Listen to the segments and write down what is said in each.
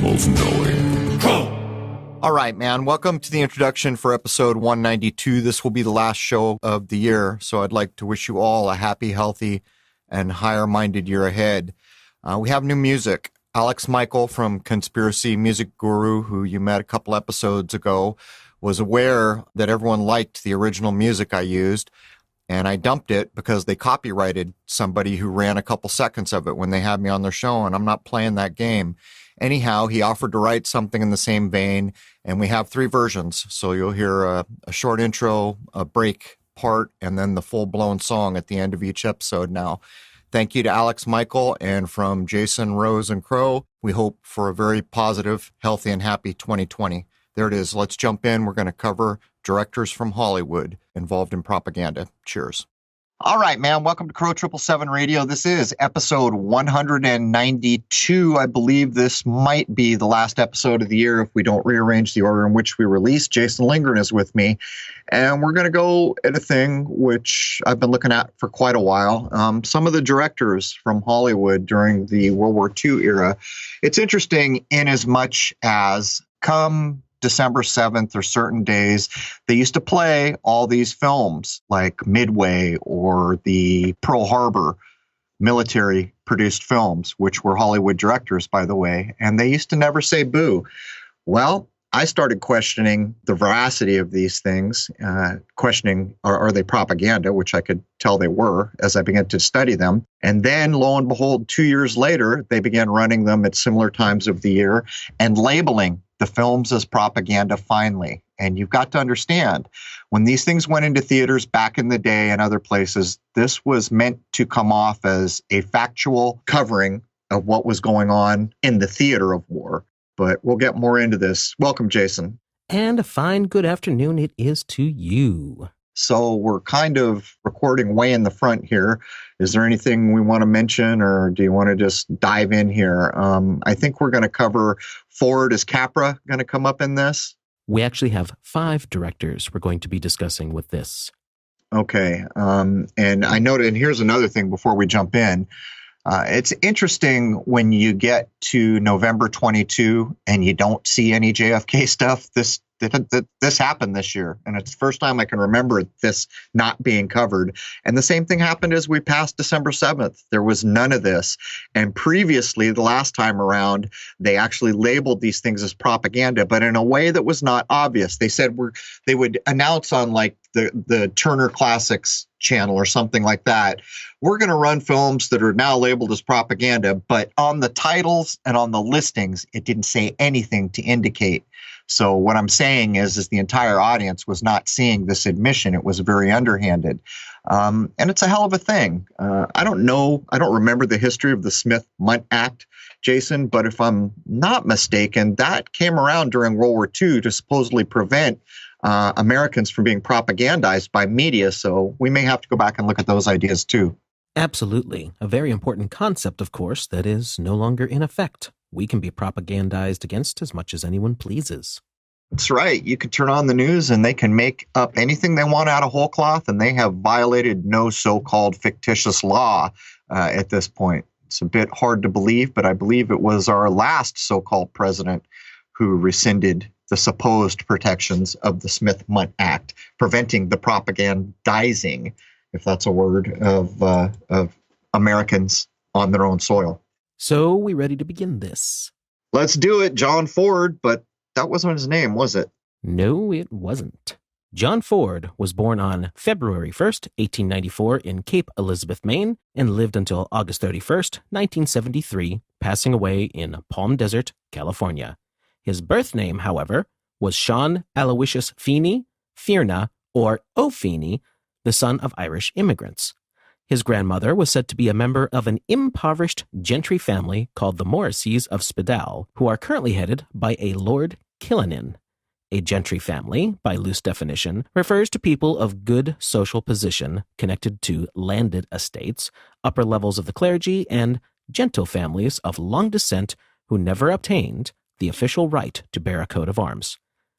of knowing. All right, man. Welcome to the introduction for episode 192. This will be the last show of the year, so I'd like to wish you all a happy, healthy, and higher-minded year ahead. We have new music. Alex Michael from Conspiracy Music Guru, who you met a couple episodes ago, was aware that everyone liked the original music I used, and I dumped it because they copyrighted somebody who ran a couple seconds of it when they had me on their show, and I'm not playing that game. Anyhow, he offered to write something in the same vein, and we have 3 versions. So you'll hear a short intro, a break part, and then the full-blown song at the end of each episode now. Thank you to Alex Michael, and from Jason, Rose, and Crow, we hope for a very positive, healthy, and happy 2020. There it is. Let's jump in. We're going to cover directors from Hollywood involved in propaganda. Cheers. All right, man. Welcome to Crow 777 Radio. This is episode 192. I believe this might be the last episode of the year if we don't rearrange the order in which we release. Jason Lindgren is with me, and we're going to go at a thing which I've been looking at for quite a while. Some of the directors from Hollywood during the World War II era. It's interesting in as much as come December 7th or certain days, they used to play all these films like Midway or the Pearl Harbor military produced films, which were Hollywood directors, by the way, and they used to never say boo. Well, I started questioning the veracity of these things, questioning, are they propaganda, which I could tell they were as I began to study them. And then, lo and behold, 2 years later, they began running them at similar times of the year and labeling the films as propaganda finally. And you've got to understand, when these things went into theaters back in the day and other places, this was meant to come off as a factual covering of what was going on in the theater of war. But we'll get more into this. Welcome, Jason. And a fine good afternoon it is to you. So we're kind of recording way in the front here. Is there anything we want to mention, or do you want to just dive in here? I think we're going to cover Ford. Is Capra going to come up in this? We actually have 5 directors we're going to be discussing with this. Okay. And I noted, and here's another thing before we jump in. It's interesting when you get to November 22 and you don't see any JFK stuff. This happened this year, and it's the first time I can remember this not being covered. And the same thing happened as we passed December 7th. There was none of this. And previously, the last time around, they actually labeled these things as propaganda, but in a way that was not obvious. They said they would announce on like the Turner Classics channel or something like that, we're going to run films that are now labeled as propaganda, but on the titles and on the listings, it didn't say anything to indicate. So what I'm saying is the entire audience was not seeing this admission. It was very underhanded. And it's a hell of a thing. I don't remember the history of the Smith-Mundt Act, Jason, but if I'm not mistaken, that came around during World War II to supposedly prevent Americans from being propagandized by media. So we may have to go back and look at those ideas too. Absolutely. A very important concept, of course, that is no longer in effect. We can be propagandized against as much as anyone pleases. That's right. You can turn on the news and they can make up anything they want out of whole cloth, and they have violated no so-called fictitious law at this point. It's a bit hard to believe, but I believe it was our last so-called president who rescinded the supposed protections of the Smith-Mundt Act, preventing the propagandizing, if that's a word, of Americans on their own soil. So, we ready to begin this? Let's do it, John Ford, but that wasn't his name, was it? No, it wasn't. John Ford was born on February 1st, 1894 in Cape Elizabeth, Maine, and lived until August 31st, 1973, passing away in Palm Desert, California. His birth name, however, was Sean Aloysius Feeney, Fierna, or O'Feeney, the son of Irish immigrants. His grandmother was said to be a member of an impoverished gentry family called the Morriseys of Spidal, who are currently headed by a Lord Killennin. A gentry family, by loose definition, refers to people of good social position connected to landed estates, upper levels of the clergy, and gentle families of long descent who never obtained the official right to bear a coat of arms.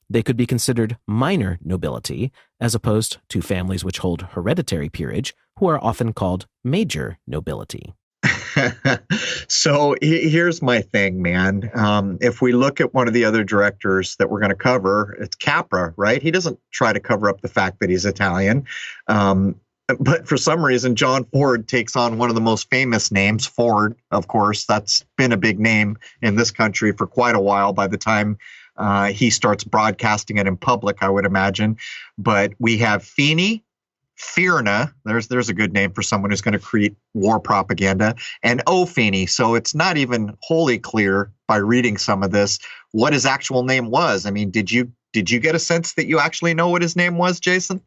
They could be considered minor nobility, as opposed to families which hold hereditary peerage, who are often called major nobility. So here's my thing, man. If we look at one of the other directors that we're going to cover, it's Capra, right? He doesn't try to cover up the fact that he's Italian. But for some reason, John Ford takes on one of the most famous names, Ford, of course. That's been a big name in this country for quite a while by the time he starts broadcasting it in public, I would imagine. But we have Feeney, Fearna, there's a good name for someone who's going to create war propaganda, and O'Feeney. So it's not even wholly clear by reading some of this what his actual name was. I mean, did you get a sense that you actually know what his name was, Jason?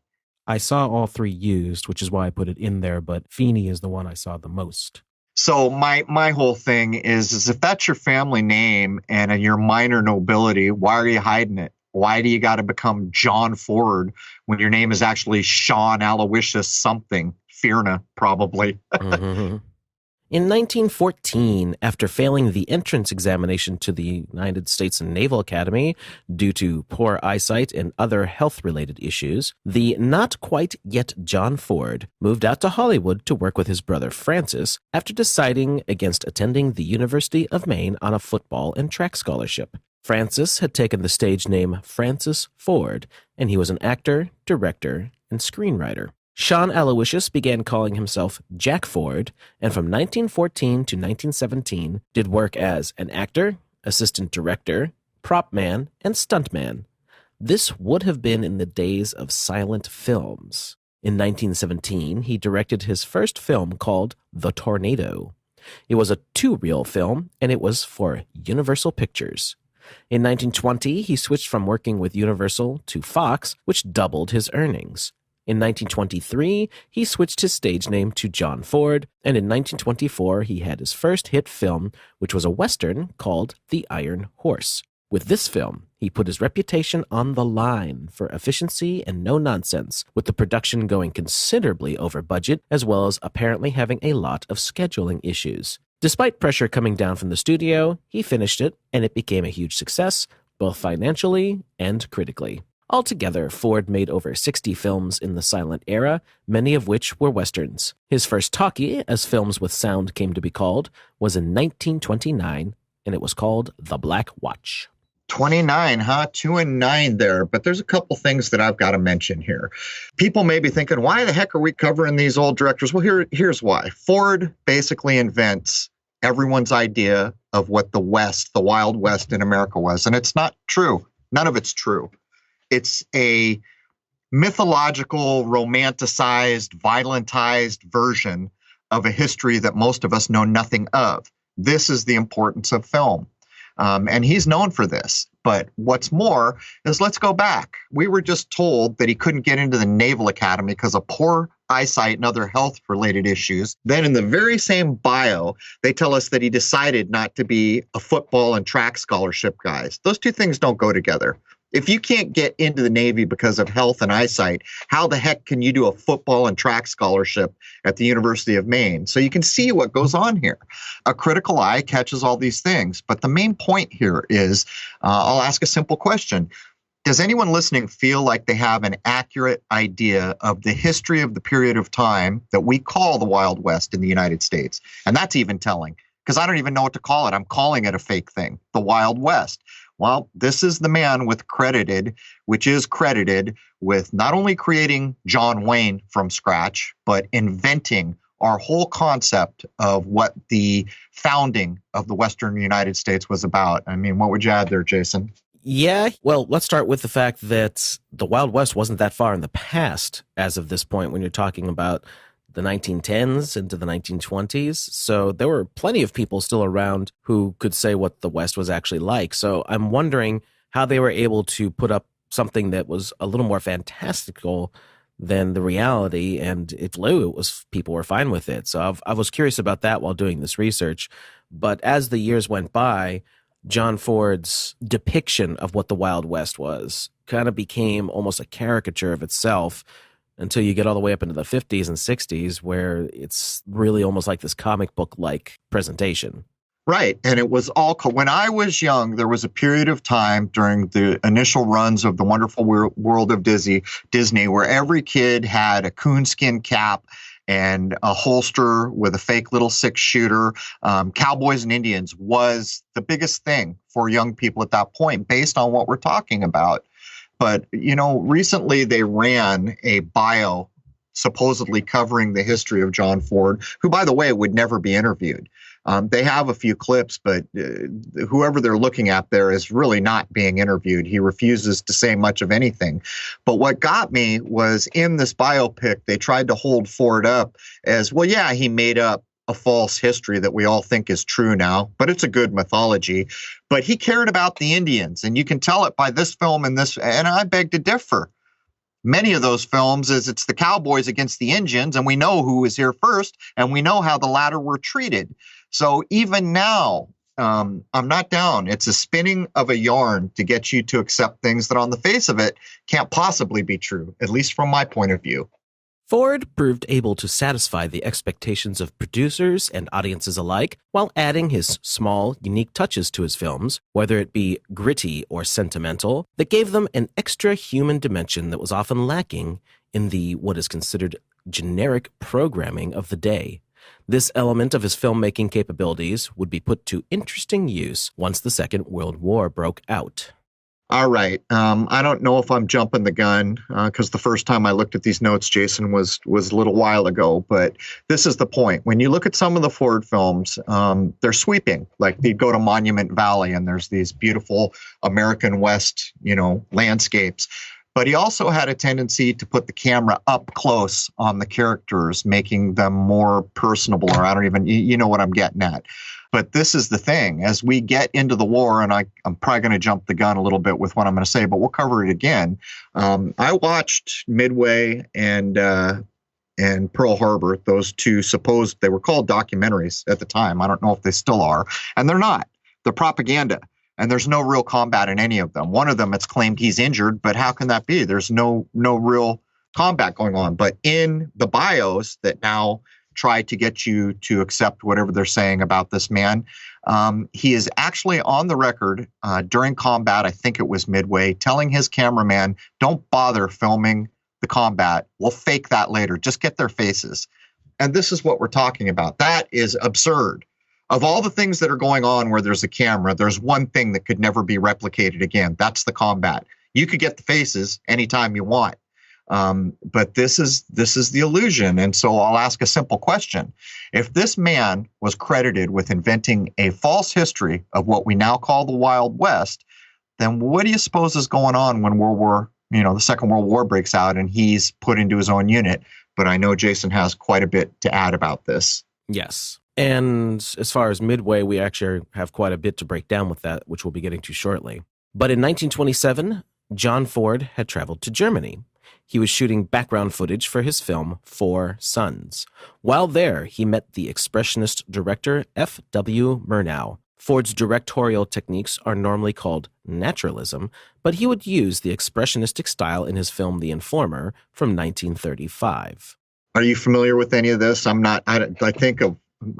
I saw all three used, which is why I put it in there, but Feeney is the one I saw the most. So my whole thing is if that's your family name and you're minor nobility, why are you hiding it? Why do you got to become John Ford when your name is actually Sean Aloysius something? Fearna, probably. Mm-hmm. In 1914, after failing the entrance examination to the United States Naval Academy due to poor eyesight and other health-related issues, the not quite yet John Ford moved out to Hollywood to work with his brother Francis after deciding against attending the University of Maine on a football and track scholarship. Francis had taken the stage name Francis Ford, and he was an actor, director, and screenwriter. Sean Aloysius began calling himself Jack Ford, and from 1914 to 1917 did work as an actor, assistant director, prop man, and stuntman. This would have been in the days of silent films. In 1917, he directed his first film called The Tornado. It was a two-reel film, and it was for Universal Pictures. In 1920, he switched from working with Universal to Fox, which doubled his earnings. In 1923, he switched his stage name to John Ford, and in 1924, he had his first hit film, which was a Western called The Iron Horse. With this film, he put his reputation on the line for efficiency and no nonsense, with the production going considerably over budget, as well as apparently having a lot of scheduling issues. Despite pressure coming down from the studio, he finished it, and it became a huge success, both financially and critically. Altogether, Ford made over 60 films in the silent era, many of which were Westerns. His first talkie, as films with sound came to be called, was in 1929, and it was called The Black Watch. 29, huh? 2 and 9 there. But there's a couple things that I've got to mention here. People may be thinking, why the heck are we covering these old directors? Well, here's why. Ford basically invents everyone's idea of what the West, the Wild West in America was. And it's not true. None of it's true. It's a mythological, romanticized, violentized version of a history that most of us know nothing of. This is the importance of film. And he's known for this. But what's more is let's go back. We were just told that he couldn't get into the Naval Academy because of poor eyesight and other health-related issues. Then in the very same bio, they tell us that he decided not to be a football and track scholarship guy. Those two things don't go together. If you can't get into the Navy because of health and eyesight, how the heck can you do a football and track scholarship at the University of Maine? So you can see what goes on here. A critical eye catches all these things. But the main point here is, I'll ask a simple question. Does anyone listening feel like they have an accurate idea of the history of the period of time that we call the Wild West in the United States? And that's even telling, because I don't even know what to call it. I'm calling it a fake thing, the Wild West. Well, this is the man which is credited with not only creating John Wayne from scratch, but inventing our whole concept of what the founding of the Western United States was about. I mean, what would you add there, Jason? Yeah, well, let's start with the fact that the Wild West wasn't that far in the past as of this point when you're talking about the 1910s into the 1920s. So there were plenty of people still around who could say what the West was actually like. So I'm wondering how they were able to put up something that was a little more fantastical than the reality. And it flew. People were fine with it. So I was curious about that while doing this research. But as the years went by, John Ford's depiction of what the Wild West was kind of became almost a caricature of itself, until you get all the way up into the 50s and 60s, where it's really almost like this comic book-like presentation. Right. And it was all when I was young, there was a period of time during the initial runs of the Wonderful World of Disney where every kid had a coonskin cap and a holster with a fake little 6-shooter. Cowboys and Indians was the biggest thing for young people at that point, based on what we're talking about. But, recently they ran a bio supposedly covering the history of John Ford, who, by the way, would never be interviewed. They have a few clips, but whoever they're looking at there is really not being interviewed. He refuses to say much of anything. But what got me was in this biopic, they tried to hold Ford up as, well, yeah, he made up a false history that we all think is true now, but it's a good mythology. But he cared about the Indians, and you can tell it by this film and this, and I beg to differ. Many of those films is it's the Cowboys against the Indians, and we know who was here first, and we know how the latter were treated. So even now, I'm not down. It's a spinning of a yarn to get you to accept things that on the face of it can't possibly be true, at least from my point of view. Ford proved able to satisfy the expectations of producers and audiences alike while adding his small, unique touches to his films, whether it be gritty or sentimental, that gave them an extra human dimension that was often lacking in the what is considered generic programming of the day. This element of his filmmaking capabilities would be put to interesting use once the Second World War broke out. All right. I don't know if I'm jumping the gun because the first time I looked at these notes, Jason, was a little while ago. But this is the point. When you look at some of the Ford films, they're sweeping. Like they'd go to Monument Valley and there's these beautiful American West, landscapes. But he also had a tendency to put the camera up close on the characters, making them more personable, or I don't even, you know what I'm getting at. But this is the thing. As we get into the war, and I'm probably going to jump the gun a little bit with what I'm going to say, but we'll cover it again. I watched Midway and Pearl Harbor, those two they were called documentaries at the time. I don't know if they still are. And they're not. They're propaganda. And there's no real combat in any of them. One of them, it's claimed he's injured, but how can that be? There's no real combat going on. But in the bios that now try to get you to accept whatever they're saying about this man, he is actually on the record during combat, I think it was Midway, telling his cameraman, don't bother filming the combat. We'll fake that later. Just get their faces. And this is what we're talking about. That is absurd. Of all the things that are going on where there's a camera, there's one thing that could never be replicated again. That's the combat. You could get the faces anytime you want. But this is the illusion. And so I'll ask a simple question. If this man was credited with inventing a false history of what we now call the Wild West, then what do you suppose is going on when the Second World War breaks out and he's put into his own unit? But I know Jason has quite a bit to add about this. Yes. And as far as Midway, we actually have quite a bit to break down with that, which we'll be getting to shortly. But in 1927, John Ford had traveled to Germany. He was shooting background footage for his film, Four Sons. While there, he met the expressionist director F.W. Murnau. Ford's directorial techniques are normally called naturalism, but he would use the expressionistic style in his film The Informer from 1935. Are you familiar with any of this? I'm not. I think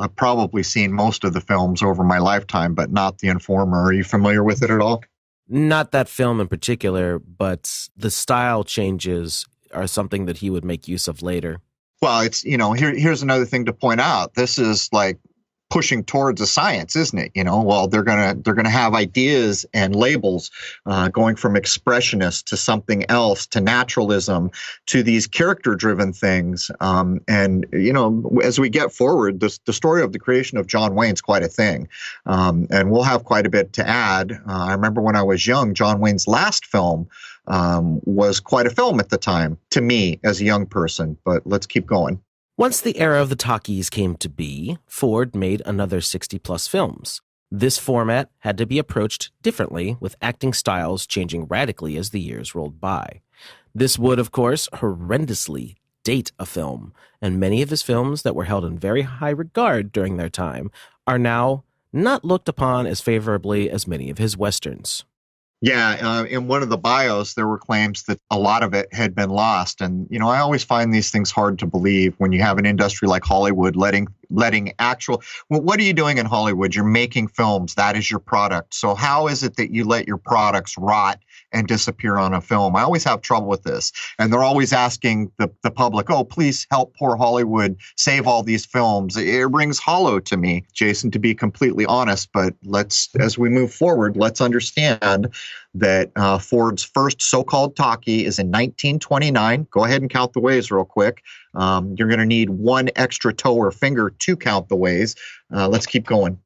I've probably seen most of the films over my lifetime, but not The Informer. Are you familiar with it at all? Not that film in particular, but the style changes are something that he would make use of later. Well, it's, here's another thing to point out. This is like pushing towards a science, isn't it? Well, they're gonna have ideas and labels going from expressionist to something else, to naturalism, to these character-driven things. And as we get forward, the story of the creation of John Wayne's quite a thing, and we'll have quite a bit to add. I remember when I was young, John Wayne's last film was quite a film at the time to me as a young person. But let's keep going. Once the era of the talkies came to be, Ford made another 60-plus films. This format had to be approached differently, with acting styles changing radically as the years rolled by. This would, of course, horrendously date a film, and many of his films that were held in very high regard during their time are now not looked upon as favorably as many of his westerns. Yeah, in one of the bios, there were claims that a lot of it had been lost. And, I always find these things hard to believe when you have an industry like Hollywood letting letting well, what are you doing in Hollywood? You're making films. That is your product. So how is it that you let your products rot and disappear on a film? I always have trouble with this. And they're always asking the public, oh, please help poor Hollywood save all these films. It rings hollow to me, Jason, to be completely honest. But as we move forward, let's understand that Ford's first so-called talkie is in 1929. Go ahead and count the ways real quick. You're going to need one extra toe or finger to count the ways. Let's keep going.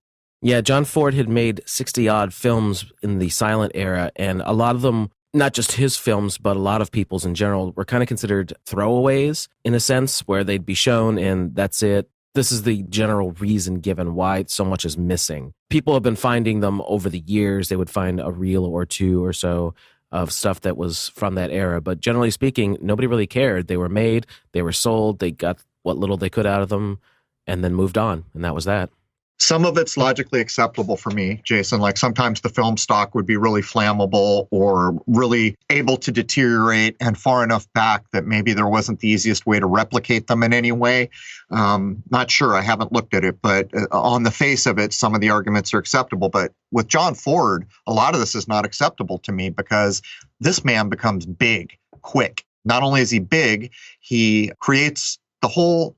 Yeah, John Ford had made 60-odd films in the silent era, and a lot of them, not just his films, but a lot of people's in general, were kind of considered throwaways in a sense, where they'd be shown and that's it. This is the general reason given why so much is missing. People have been finding them over the years. They would find a reel or two or so of stuff that was from that era. But generally speaking, nobody really cared. They were made, they were sold, they got what little they could out of them, and then moved on. And that was that. Some of it's logically acceptable for me, Jason. Like sometimes the film stock would be really flammable or really able to deteriorate and far enough back that maybe there wasn't the easiest way to replicate them in any way. Not sure. I haven't looked at it, but on the face of it, some of the arguments are acceptable. But with John Ford, a lot of this is not acceptable to me because this man becomes big, quick. Not only is he big, he creates the whole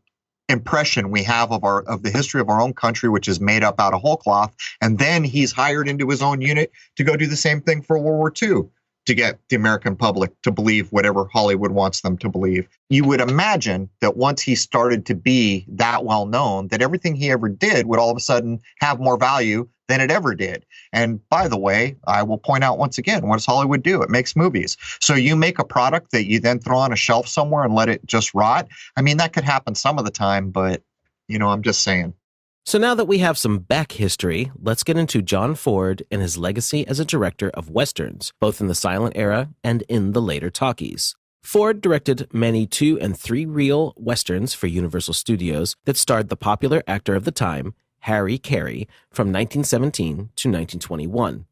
impression we have of the history of our own country, which is made up out of whole cloth. And then he's hired into his own unit to go do the same thing for World War II to get the American public to believe whatever Hollywood wants them to believe. You would imagine that once he started to be that well known, that everything he ever did would all of a sudden have more value than it ever did. And by the way, I will point out once again, what does Hollywood do? It makes movies. So you make a product that you then throw on a shelf somewhere and let it just rot. I mean, that could happen some of the time, but, I'm just saying. So now that we have some back history, let's get into John Ford and his legacy as a director of Westerns, both in the silent era and in the later talkies. Ford directed many 2- and 3-reel Westerns for Universal Studios that starred the popular actor of the time, Harry Carey, from 1917 to 1921.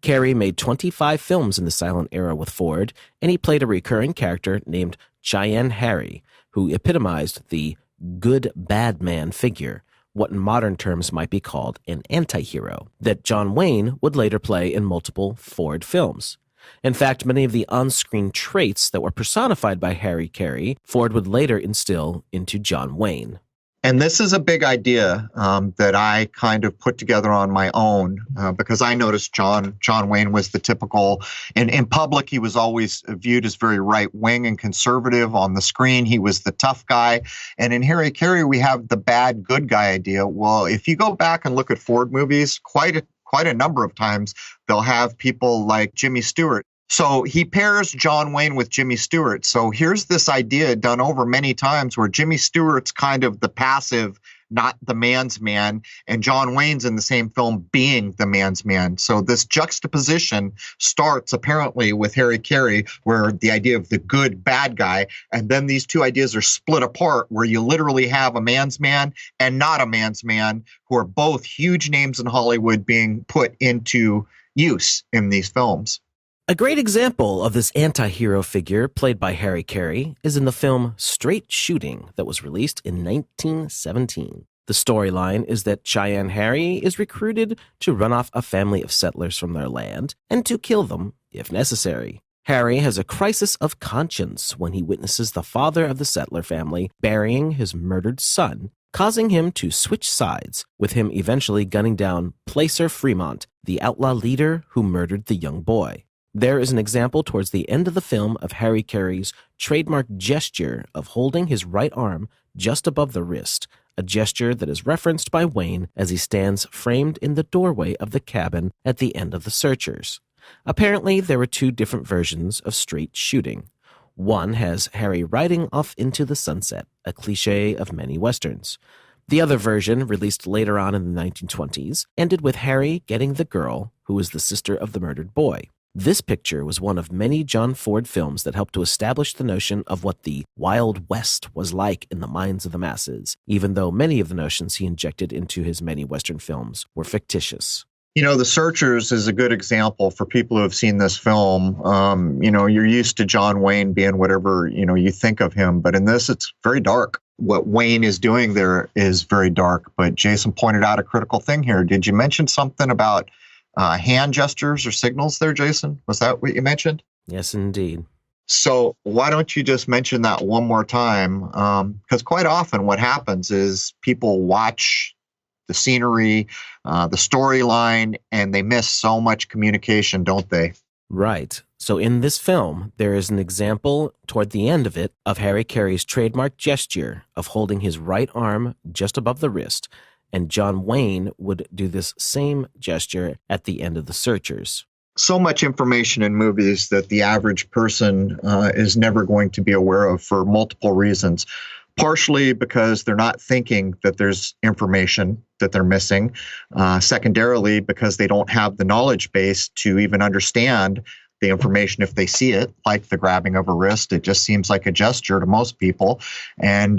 Carey made 25 films in the silent era with Ford, and he played a recurring character named Cheyenne Harry, who epitomized the good bad man figure, what in modern terms might be called an anti-hero, that John Wayne would later play in multiple Ford films. In fact, many of the on-screen traits that were personified by Harry Carey, Ford would later instill into John Wayne. And this is a big idea that I kind of put together on my own because I noticed John Wayne was the typical, in public, he was always viewed as very right-wing and conservative. On the screen, he was the tough guy. And in Harry Carey, we have the bad, good guy idea. Well, if you go back and look at Ford movies, quite a number of times, they'll have people like Jimmy Stewart. So he pairs John Wayne with Jimmy Stewart. So here's this idea done over many times where Jimmy Stewart's kind of the passive, not the man's man, and John Wayne's in the same film being the man's man. So this juxtaposition starts apparently with Harry Carey, where the idea of the good bad guy, and then these two ideas are split apart, where you literally have a man's man and not a man's man, who are both huge names in Hollywood being put into use in these films. A great example of this anti-hero figure played by Harry Carey is in the film Straight Shooting that was released in 1917. The storyline is that Cheyenne Harry is recruited to run off a family of settlers from their land and to kill them if necessary. Harry has a crisis of conscience when he witnesses the father of the settler family burying his murdered son, causing him to switch sides, with him eventually gunning down Placer Fremont, the outlaw leader who murdered the young boy. There is an example towards the end of the film of Harry Carey's trademark gesture of holding his right arm just above the wrist, a gesture that is referenced by Wayne as he stands framed in the doorway of the cabin at the end of The Searchers. Apparently, there were 2 different versions of Straight Shooting. One has Harry riding off into the sunset, a cliché of many westerns. The other version, released later on in the 1920s, ended with Harry getting the girl, who was the sister of the murdered boy. This picture was one of many John Ford films that helped to establish the notion of what the Wild West was like in the minds of the masses, even though many of the notions he injected into his many Western films were fictitious. The Searchers is a good example for people who have seen this film. You're used to John Wayne being whatever, you think of him. But in this, it's very dark. what Wayne is doing there is very dark. But Jason pointed out a critical thing here. Did you mention something about hand gestures or signals there, Jason? Was that what you mentioned? Yes, indeed. So why don't you just mention that one more time? Because quite often what happens is people watch the scenery, the storyline, and they miss so much communication, don't they? Right. So in this film, there is an example toward the end of it of Harry Carey's trademark gesture of holding his right arm just above the wrist, and John Wayne would do this same gesture at the end of The Searchers. So much information in movies that the average person is never going to be aware of for multiple reasons. Partially because they're not thinking that there's information that they're missing. Secondarily, because they don't have the knowledge base to even understand the information if they see it, like the grabbing of a wrist. It just seems like a gesture to most people. And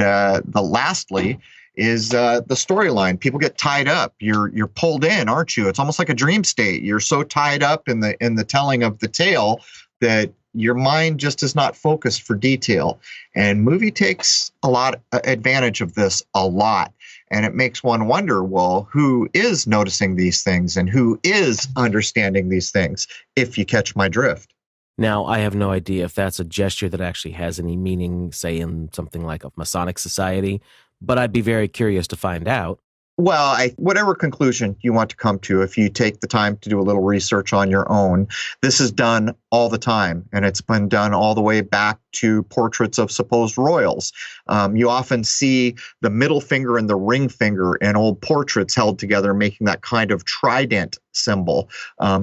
lastly is the storyline. People get tied up. You're pulled in, aren't you? It's almost like a dream state. You're so tied up in the telling of the tale that your mind just is not focused for detail. And movie takes a lot advantage of this a lot. And it makes one wonder, well, who is noticing these things and who is understanding these things, if you catch my drift? Now, I have no idea if that's a gesture that actually has any meaning, say, in something like a Masonic society, but I'd be very curious to find out. Well, whatever conclusion you want to come to, if you take the time to do a little research on your own, this is done all the time, and it's been done all the way back to portraits of supposed royals. You often see the middle finger and the ring finger in old portraits held together, making that kind of trident symbol.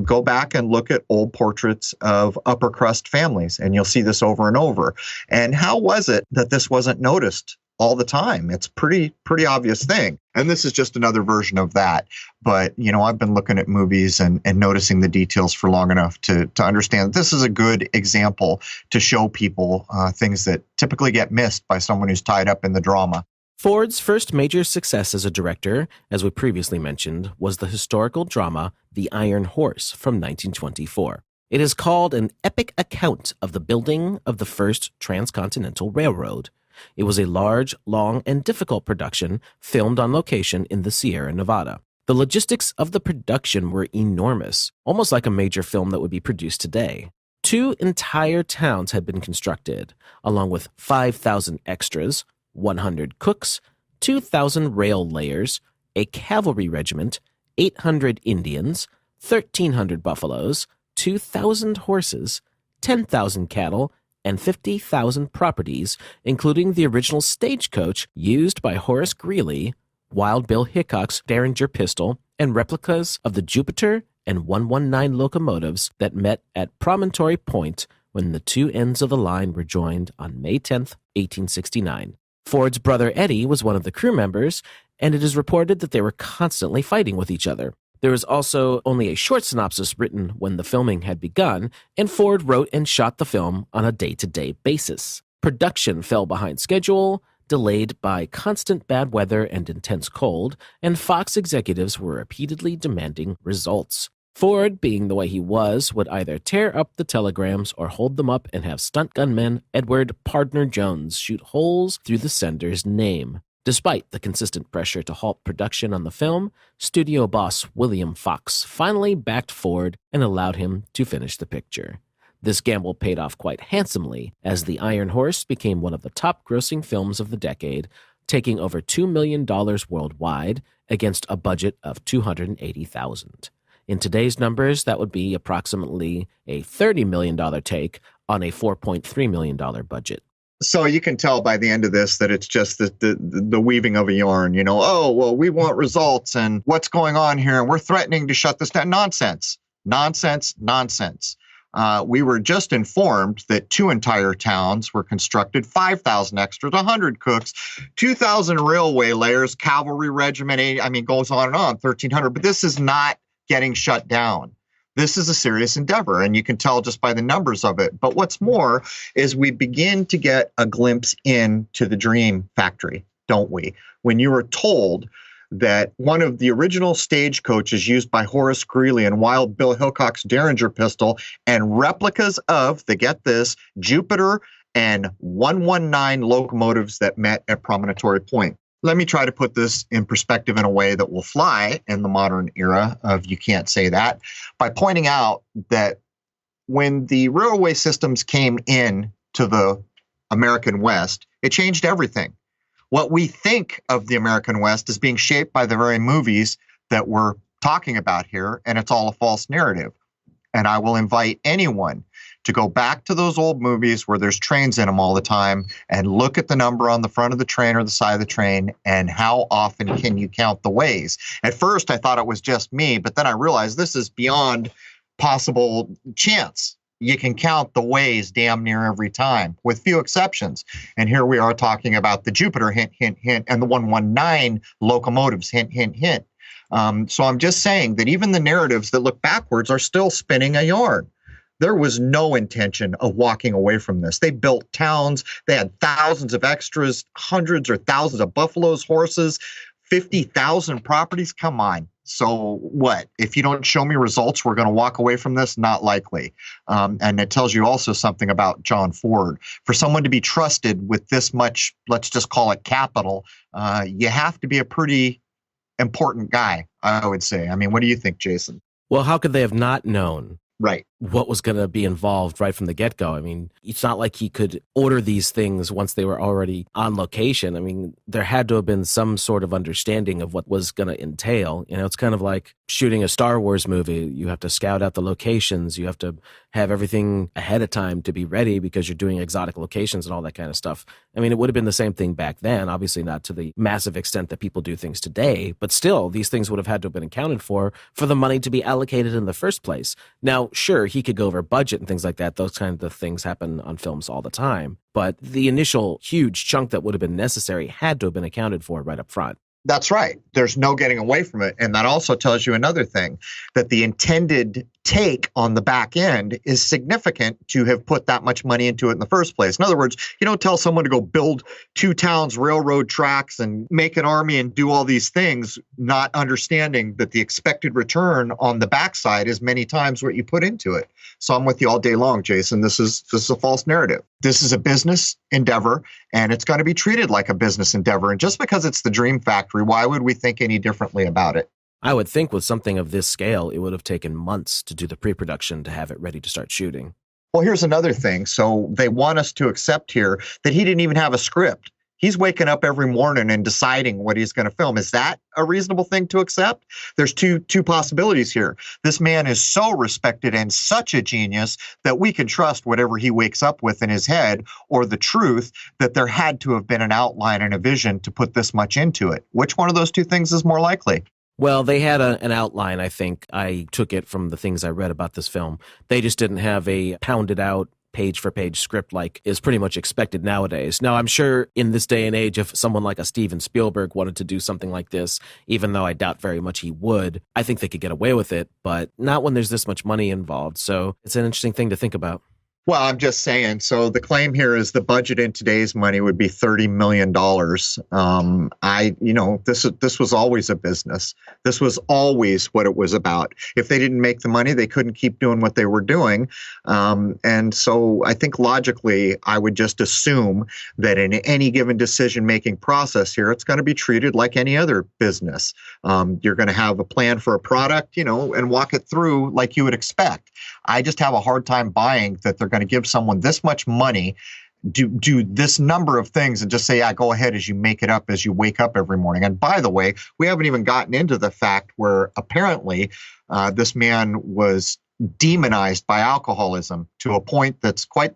Go back and look at old portraits of upper crust families, and you'll see this over and over. And how was it that this wasn't noticed all the time? It's pretty obvious thing. And this is just another version of that. But, I've been looking at movies and noticing the details for long enough to understand that this is a good example to show people things that typically get missed by someone who's tied up in the drama. Ford's first major success as a director, as we previously mentioned, was the historical drama The Iron Horse from 1924. It is called an epic account of the building of the first transcontinental railroad. It was a large, long, and difficult production filmed on location in the Sierra Nevada. The logistics of the production were enormous, almost like a major film that would be produced today. 2 entire towns had been constructed, along with 5,000 extras, 100 cooks, 2,000 rail layers, a cavalry regiment, 800 Indians, 1,300 buffaloes, 2,000 horses, 10,000 cattle, and 50,000 properties, including the original stagecoach used by Horace Greeley, Wild Bill Hickok's Derringer pistol, and replicas of the Jupiter and 119 locomotives that met at Promontory Point when the 2 ends of the line were joined on May 10, 1869. Ford's brother Eddie was one of the crew members, and it is reported that they were constantly fighting with each other. There was also only a short synopsis written when the filming had begun, and Ford wrote and shot the film on a day-to-day basis. Production fell behind schedule, delayed by constant bad weather and intense cold, and Fox executives were repeatedly demanding results. Ford, being the way he was, would either tear up the telegrams or hold them up and have stunt gunman Edward Pardner Jones shoot holes through the sender's name. Despite the consistent pressure to halt production on the film, studio boss William Fox finally backed Ford and allowed him to finish the picture. This gamble paid off quite handsomely, as The Iron Horse became one of the top-grossing films of the decade, taking over $2 million worldwide against a budget of $280,000. In today's numbers, that would be approximately a $30 million take on a $4.3 million budget. So you can tell by the end of this that it's just the weaving of a yarn, oh, well, we want results and what's going on here, and we're threatening to shut this down. Nonsense. We were just informed that 2 entire towns were constructed, 5,000 extras, 100 cooks, 2,000 railway layers, cavalry regiment, goes on and on, 1,300. But this is not getting shut down. This is a serious endeavor, and you can tell just by the numbers of it. But what's more is we begin to get a glimpse into the dream factory, don't we? When you were told that one of the original stagecoaches used by Horace Greeley and Wild Bill Hickok's Derringer pistol and replicas of, get this, Jupiter and 119 locomotives that met at Promontory Point. Let me try to put this in perspective in a way that will fly in the modern era of you can't say that, by pointing out that when the railway systems came in to the American West, it changed everything. What we think of the American West is being shaped by the very movies that we're talking about here, and it's all a false narrative. And I will invite anyone to go back to those old movies where there's trains in them all the time and look at the number on the front of the train or the side of the train and how often can you count the ways. At first, I thought it was just me, but then I realized this is beyond possible chance. You can count the ways damn near every time, with few exceptions. And here we are talking about the Jupiter, hint, hint, hint, and the 119 locomotives, hint, hint, hint. So I'm just saying that even the narratives that look backwards are still spinning a yarn. There was no intention of walking away from this. They built towns. They had thousands of extras, hundreds or thousands of buffaloes, horses, 50,000 properties. Come on. So what? If you don't show me results, we're going to walk away from this? Not likely. And it tells you also something about John Ford. For someone to be trusted with this much, let's just call it capital, you have to be a pretty important guy, I would say. I mean, what do you think, Jason? Well, how could they have not known Right. what was going to be involved right from the get-go? I mean, it's not like he could order these things once they were already on location. I mean, there had to have been some sort of understanding of what was going to entail. You know, it's kind of like shooting a Star Wars movie. You have to scout out the locations. You have to have everything ahead of time to be ready because you're doing exotic locations and all that kind of stuff. I mean, it would have been the same thing back then, obviously not to the massive extent that people do things today, but still, these things would have had to have been accounted for the money to be allocated in the first place. Now, sure, he could go over budget and things like that. Those kinds of things happen on films all the time. But the initial huge chunk that would have been necessary had to have been accounted for right up front. That's right. There's no getting away from it. And that also tells you another thing, that the intended take on the back end is significant to have put that much money into it in the first place. In other words, you don't tell someone to go build 2 towns, railroad tracks, and make an army and do all these things, not understanding that the expected return on the backside is many times what you put into it. So I'm with you all day long, Jason. This is a false narrative. This is a business endeavor, and it's going to be treated like a business endeavor. And just because it's the Dream Factory, why would we think any differently about it? I would think with something of this scale, it would have taken months to do the pre-production to have it ready to start shooting. Well, here's another thing. So they want us to accept here that he didn't even have a script. He's waking up every morning and deciding what he's going to film. Is that a reasonable thing to accept? There's two possibilities here. This man is so respected and such a genius that we can trust whatever he wakes up with in his head, or the truth that there had to have been an outline and a vision to put this much into it. Which one of those two things is more likely? Well, they had an outline, I think. I took it from the things I read about this film. They just didn't have a pounded out page-for-page script like is pretty much expected nowadays. Now, I'm sure in this day and age, if someone like a Steven Spielberg wanted to do something like this, even though I doubt very much he would, I think they could get away with it, but not when there's this much money involved. So it's an interesting thing to think about. Well, I'm just saying. So the claim here is the budget in today's money would be $30 million. This was always a business. This was always what it was about. If they didn't make the money, they couldn't keep doing what they were doing. And so I think logically, I would just assume that in any given decision-making process here, it's going to be treated like any other business. You're going to have a plan for a product, and walk it through like you would expect. I just have a hard time buying that they're going to give someone this much money, do this number of things, and just say, yeah, go ahead as you make it up as you wake up every morning. And by the way, we haven't even gotten into the fact where apparently this man was demonized by alcoholism to a point that's quite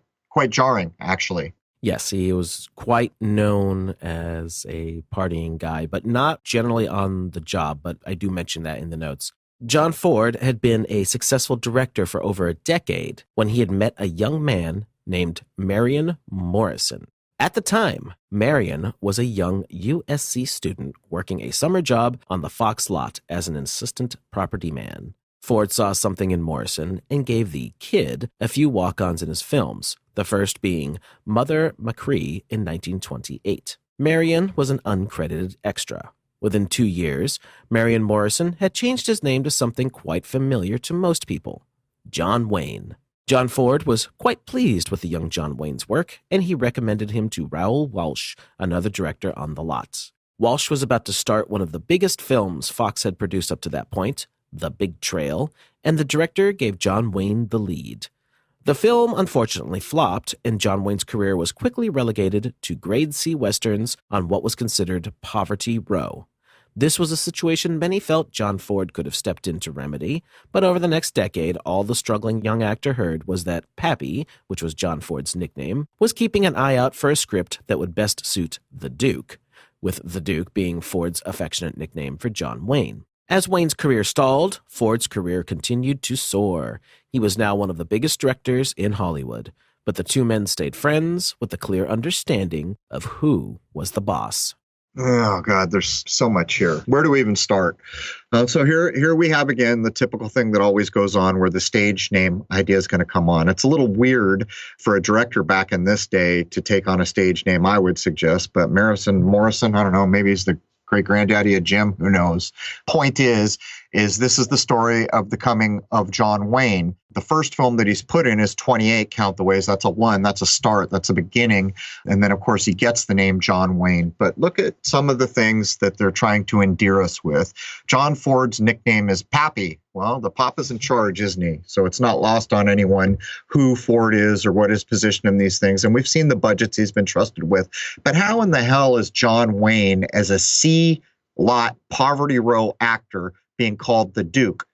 jarring, actually. Yes, he was quite known as a partying guy, but not generally on the job, but I do mention that in the notes. John Ford had been a successful director for over a decade when he had met a young man named Marion Morrison. At the time, Marion was a young USC student working a summer job on the Fox lot as an assistant property man. Ford saw something in Morrison and gave the kid a few walk-ons in his films, the first being Mother Machree in 1928. Marion was an uncredited extra. Within 2 years, Marion Morrison had changed his name to something quite familiar to most people, John Wayne. John Ford was quite pleased with the young John Wayne's work, and he recommended him to Raoul Walsh, another director on the lot. Walsh was about to start one of the biggest films Fox had produced up to that point, The Big Trail, and the director gave John Wayne the lead. The film unfortunately flopped, and John Wayne's career was quickly relegated to grade C westerns on what was considered Poverty Row. This was a situation many felt John Ford could have stepped in to remedy, but over the next decade, all the struggling young actor heard was that Pappy, which was John Ford's nickname, was keeping an eye out for a script that would best suit the Duke, with the Duke being Ford's affectionate nickname for John Wayne. As Wayne's career stalled, Ford's career continued to soar. He was now one of the biggest directors in Hollywood, but the two men stayed friends with a clear understanding of who was the boss. Oh, God, there's so much here. Where do we even start? So here we have, again, the typical thing that always goes on where the stage name idea is going to come on. It's a little weird for a director back in this day to take on a stage name, I would suggest. But Morrison, I don't know, maybe he's the great-granddaddy of Jim, who knows. Point is this is the story of the coming of John Wayne. The first film that he's put in is 28, Count the Ways. That's a one. That's a start. That's a beginning. And then, of course, he gets the name John Wayne. But look at some of the things that they're trying to endear us with. John Ford's nickname is Pappy. Well, the Papa's in charge, isn't he? So it's not lost on anyone who Ford is or what his position in these things. And we've seen the budgets he's been trusted with. But how in the hell is John Wayne, as a C-lot Poverty Row actor, being called the Duke?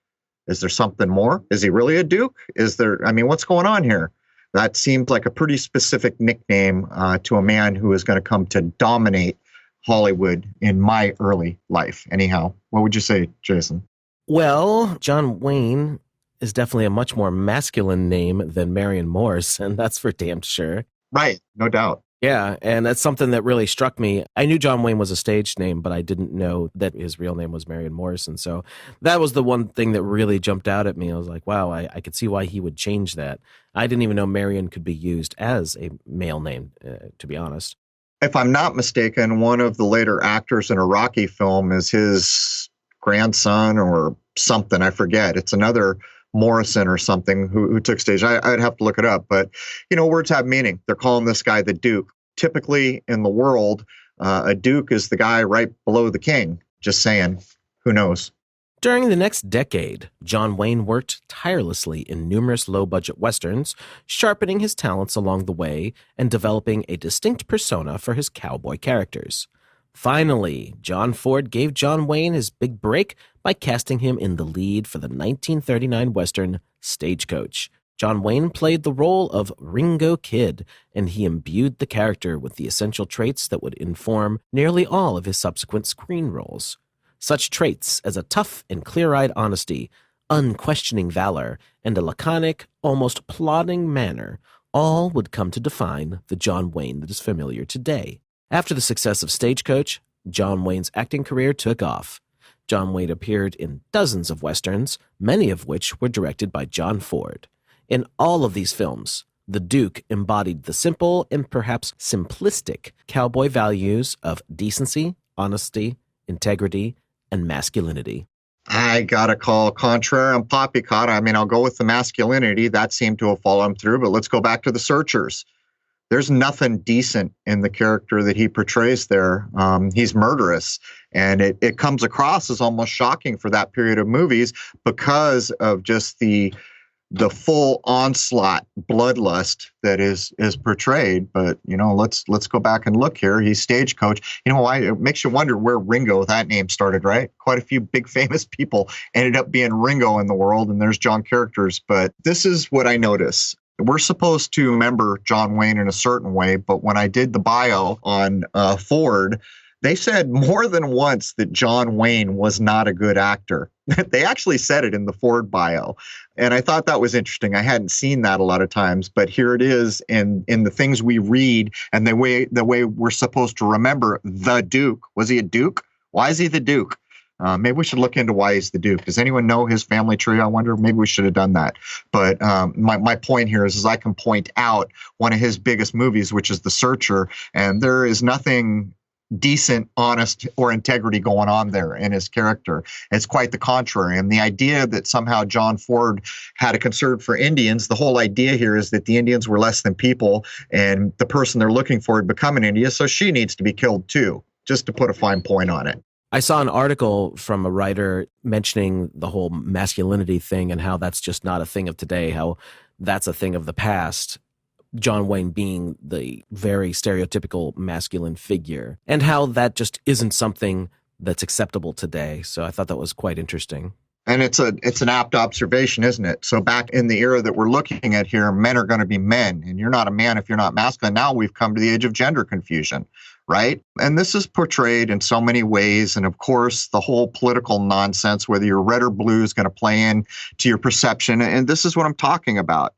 Is there something more? Is he really a Duke? What's going on here? That seems like a pretty specific nickname to a man who is going to come to dominate Hollywood in my early life. Anyhow, what would you say, Jason? Well, John Wayne is definitely a much more masculine name than Marion Morrison, that's for damn sure. Right, no doubt. Yeah, and that's something that really struck me. I knew John Wayne was a stage name, but I didn't know that his real name was Marion Morrison. So that was the one thing that really jumped out at me. I was like, wow, I could see why he would change that. I didn't even know Marion could be used as a male name, to be honest. If I'm not mistaken, one of the later actors in a Rocky film is his grandson or something. I forget. It's another Morrison or something who took stage. I'd have to look it up, but words have meaning. They're calling this guy the Duke. Typically in the world, a Duke is the guy right below the king. Just saying, who knows? During the next decade, John Wayne worked tirelessly in numerous low-budget westerns, sharpening his talents along the way and developing a distinct persona for his cowboy characters. Finally, John Ford gave John Wayne his big break by casting him in the lead for the 1939 Western Stagecoach. John Wayne played the role of Ringo Kid, and he imbued the character with the essential traits that would inform nearly all of his subsequent screen roles. Such traits as a tough and clear-eyed honesty, unquestioning valor, and a laconic, almost plodding manner, all would come to define the John Wayne that is familiar today. After the success of Stagecoach, John Wayne's acting career took off. John Wayne appeared in dozens of westerns, many of which were directed by John Ford. In all of these films, the Duke embodied the simple and perhaps simplistic cowboy values of decency, honesty, integrity, and masculinity. I got to call contrary on poppycock. I'll go with the masculinity. That seemed to have followed through, but let's go back to the Searchers. There's nothing decent in the character that he portrays there. He's murderous, and it comes across as almost shocking for that period of movies because of just the full onslaught bloodlust that is portrayed. But let's go back and look here. He's Stagecoach. Why? It makes you wonder where Ringo, that name, started, right? Quite a few big famous people ended up being Ringo in the world, and there's John characters. But this is what I notice. We're supposed to remember John Wayne in a certain way, but when I did the bio on Ford, they said more than once that John Wayne was not a good actor. They actually said it in the Ford bio. And I thought that was interesting. I hadn't seen that a lot of times, but here it is in the things we read and the way we're supposed to remember the Duke. Was he a Duke? Why is he the Duke? Maybe we should look into why he's the Duke. Does anyone know his family tree? I wonder. Maybe we should have done that. But my point here is I can point out one of his biggest movies, which is The Searcher, and there is nothing decent, honest, or integrity going on there in his character. It's quite the contrary. And the idea that somehow John Ford had a concern for Indians, the whole idea here is that the Indians were less than people, and the person they're looking for had become an India, so she needs to be killed too, just to put a fine point on it. I saw an article from a writer mentioning the whole masculinity thing and how that's just not a thing of today, how that's a thing of the past. John Wayne being the very stereotypical masculine figure, and how that just isn't something that's acceptable today. So I thought that was quite interesting. And it's an apt observation, isn't it? So back in the era that we're looking at here, men are going to be men, and you're not a man if you're not masculine. Now we've come to the age of gender confusion, right? And this is portrayed in so many ways. And of course, the whole political nonsense, whether you're red or blue, is going to play in to your perception. And this is what I'm talking about.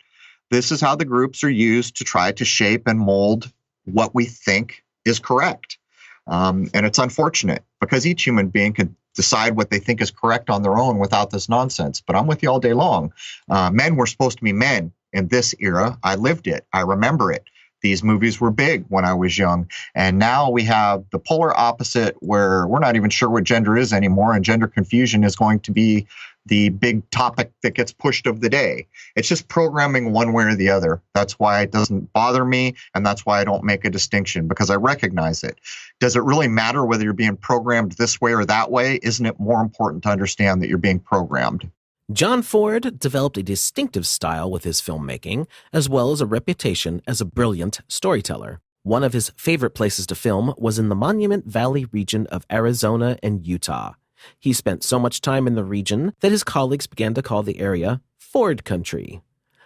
This is how the groups are used to try to shape and mold what we think is correct. And it's unfortunate because each human being can decide what they think is correct on their own without this nonsense. But I'm with you all day long. Men were supposed to be men in this era. I lived it. I remember it. These movies were big when I was young. And now we have the polar opposite where we're not even sure what gender is anymore. And gender confusion is going to be the big topic that gets pushed of the day. It's just programming one way or the other. That's why it doesn't bother me. And that's why I don't make a distinction, because I recognize it. Does it really matter whether you're being programmed this way or that way? Isn't it more important to understand that you're being programmed? John Ford developed a distinctive style with his filmmaking, as well as a reputation as a brilliant storyteller. One of his favorite places to film was in the Monument Valley region of Arizona and Utah. He spent so much time in the region that his colleagues began to call the area Ford Country.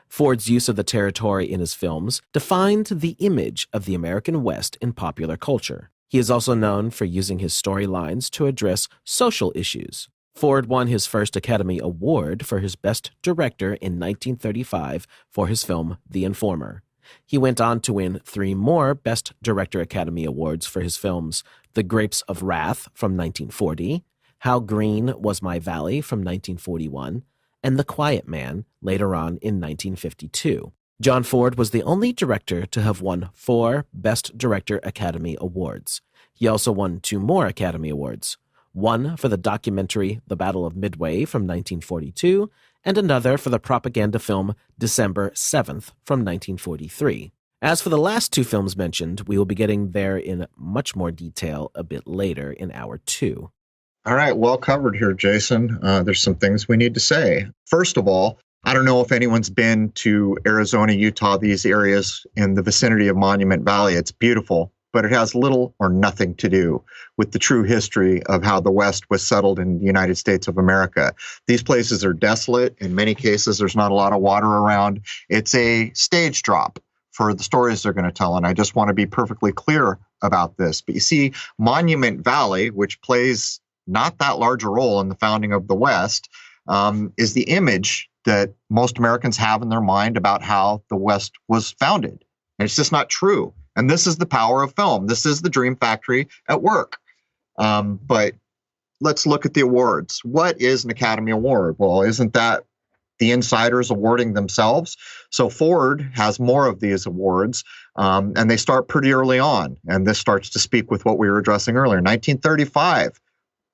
Ford's use of the territory in his films defined the image of the American West in popular culture. He is also known for using his storylines to address social issues. Ford won his first Academy Award for his Best Director in 1935 for his film The Informer. He went on to win 3 more Best Director Academy Awards for his films The Grapes of Wrath from 1940, How Green Was My Valley from 1941, and The Quiet Man later on in 1952. John Ford was the only director to have won 4 Best Director Academy Awards. He also won 2 more Academy Awards, one for the documentary The Battle of Midway from 1942, and another for the propaganda film December 7th from 1943. As for the last 2 films mentioned, we will be getting there in much more detail a bit later in Hour 2. All right, well covered here, Jason. There's some things we need to say. First of all, I don't know if anyone's been to Arizona, Utah, these areas in the vicinity of Monument Valley. It's beautiful, but it has little or nothing to do with the true history of how the West was settled in the United States of America. These places are desolate. In many cases, there's not a lot of water around. It's a stage drop for the stories they're going to tell, and I just want to be perfectly clear about this. But you see, Monument Valley, which plays not that large a role in the founding of the West, is the image that most Americans have in their mind about how the West was founded. And it's just not true. And this is the power of film. This is the Dream Factory at work. But let's look at the awards. What is an Academy Award? Well, isn't that the insiders awarding themselves? So Ford has more of these awards, and they start pretty early on. And this starts to speak with what we were addressing earlier. 1935,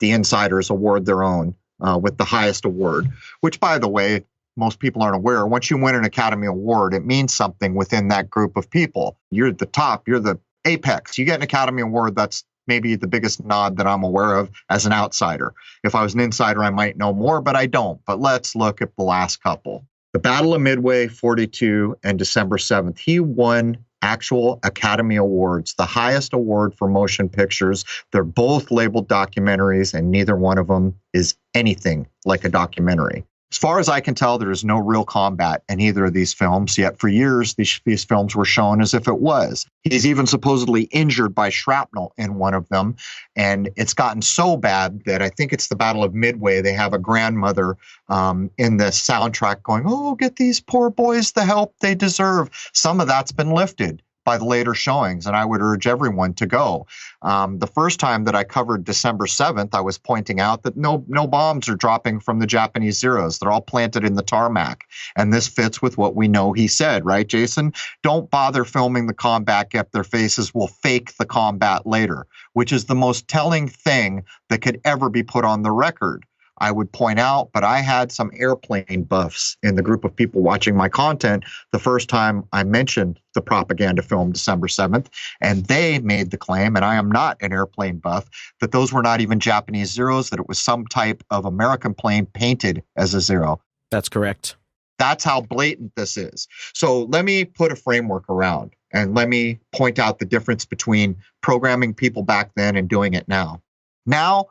the insiders award their own with the highest award, which, by the way, most people aren't aware. Once you win an Academy Award, it means something within that group of people. You're the top. You're the apex. You get an Academy Award, that's maybe the biggest nod that I'm aware of as an outsider. If I was an insider, I might know more, but I don't. But let's look at the last couple. The Battle of Midway, 42, and December 7th. He won actual Academy Awards, the highest award for motion pictures. They're both labeled documentaries, and neither one of them is anything like a documentary. As far as I can tell, there is no real combat in either of these films, yet for years these films were shown as if it was. He's even supposedly injured by shrapnel in one of them, and it's gotten so bad that I think it's the Battle of Midway. They have a grandmother in the soundtrack going, "Oh, get these poor boys the help they deserve." Some of that's been lifted, by the later showings, and I would urge everyone to go. The first time that I covered December 7th, I was pointing out that no bombs are dropping from the Japanese Zeros. They're all planted in the tarmac. And this fits with what we know he said, right, Jason? Don't bother filming the combat, get their faces. We'll fake the combat later, which is the most telling thing that could ever be put on the record. I would point out, but I had some airplane buffs in the group of people watching my content the first time I mentioned the propaganda film December 7th, and they made the claim, and I am not an airplane buff, that those were not even Japanese Zeros, that it was some type of American plane painted as a Zero. That's correct. That's how blatant this is. So let me put a framework around, and let me point out the difference between programming people back then and doing it now. Now,